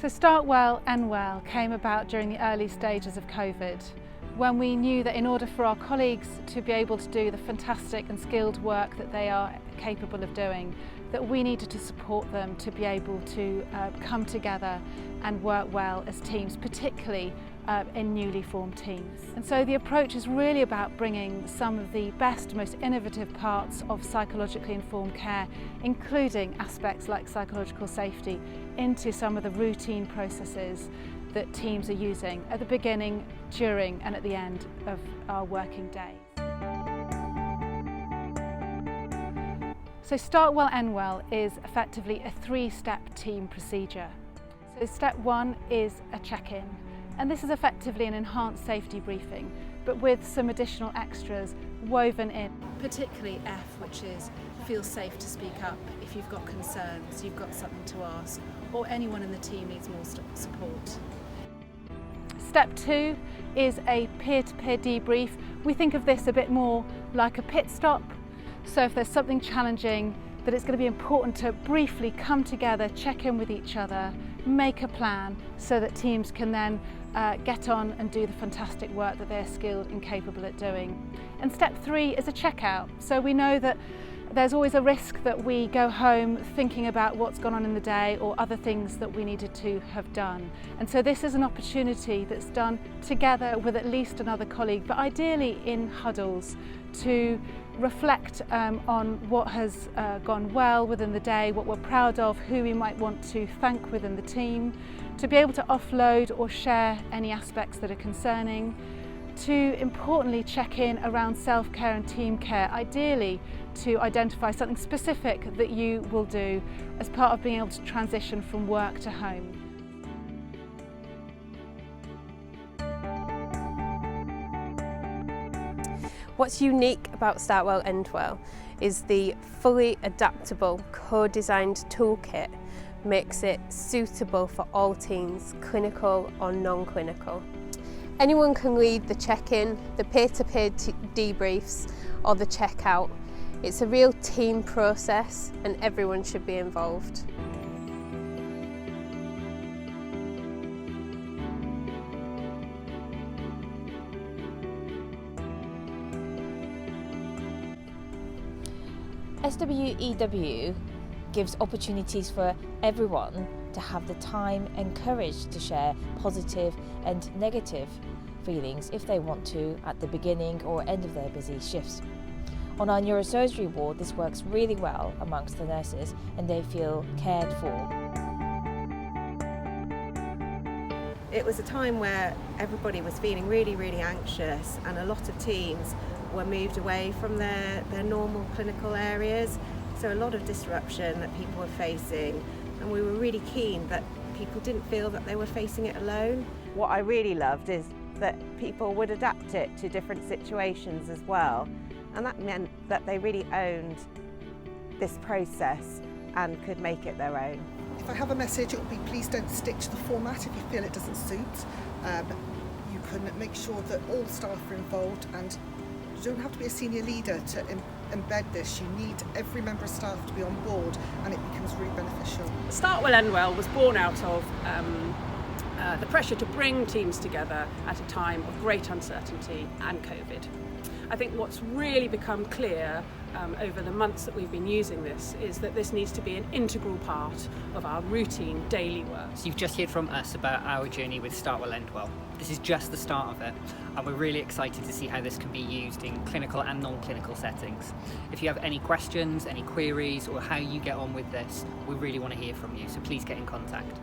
So Start Well, End Well came about during the early stages of COVID, when we knew that in order for our colleagues to be able to do the fantastic and skilled work that they are capable of doing, that we needed to support them to be able to come together and work well as teams, particularly in newly formed teams. And so the approach is really about bringing some of the best, most innovative parts of psychologically informed care, including aspects like psychological safety, into some of the routine processes that teams are using at the beginning, during and at the end of our working day. So Start Well, End Well is effectively a three-step team procedure. So step one is a check-in, and this is effectively an enhanced safety briefing, but with some additional extras woven in. Particularly F, which is feel safe to speak up if you've got concerns, you've got something to ask, or anyone in the team needs more support. Step two is a peer-to-peer debrief. We think of this a bit more like a pit stop. So if there's something challenging, that it's going to be important to briefly come together, check in with each other, make a plan so that teams can then get on and do the fantastic work that they're skilled and capable at doing. And step three is a checkout. So we know that there's always a risk that we go home thinking about what's gone on in the day or other things that we needed to have done. And so this is an opportunity that's done together with at least another colleague, but ideally in huddles, to reflect on what has gone well within the day, what we're proud of, who we might want to thank within the team, to be able to offload or share any aspects that are concerning, to importantly check in around self-care and team care, ideally to identify something specific that you will do as part of being able to transition from work to home. What's unique about Start Well, End Well is the fully adaptable, co-designed toolkit makes it suitable for all teams, clinical or non-clinical. Anyone can lead the check-in, the peer-to-peer debriefs or the checkout. It's a real team process and everyone should be involved. SWEW gives opportunities for everyone to have the time and courage to share positive and negative feelings if they want to at the beginning or end of their busy shifts. On our neurosurgery ward, this works really well amongst the nurses and they feel cared for. It was a time where everybody was feeling really, really anxious, and a lot of teams were moved away from their normal clinical areas. So a lot of disruption that people were facing, and we were really keen that people didn't feel that they were facing it alone. What I really loved is that people would adapt it to different situations as well, and that meant that they really owned this process and could make it their own. If I have a message, it will be please don't stick to the format if you feel it doesn't suit. You can make sure that all staff are involved, and you don't have to be a senior leader to embed this. You need every member of staff to be on board, and it becomes really beneficial. Start Well, End Well was born out of the pressure to bring teams together at a time of great uncertainty and COVID. I think what's really become clear over the months that we've been using this is that this needs to be an integral part of our routine daily work. So you've just heard from us about our journey with Start Well, End Well. This is just the start of it, and we're really excited to see how this can be used in clinical and non-clinical settings. If you have any questions, any queries, or how you get on with this, we really want to hear from you, so please get in contact.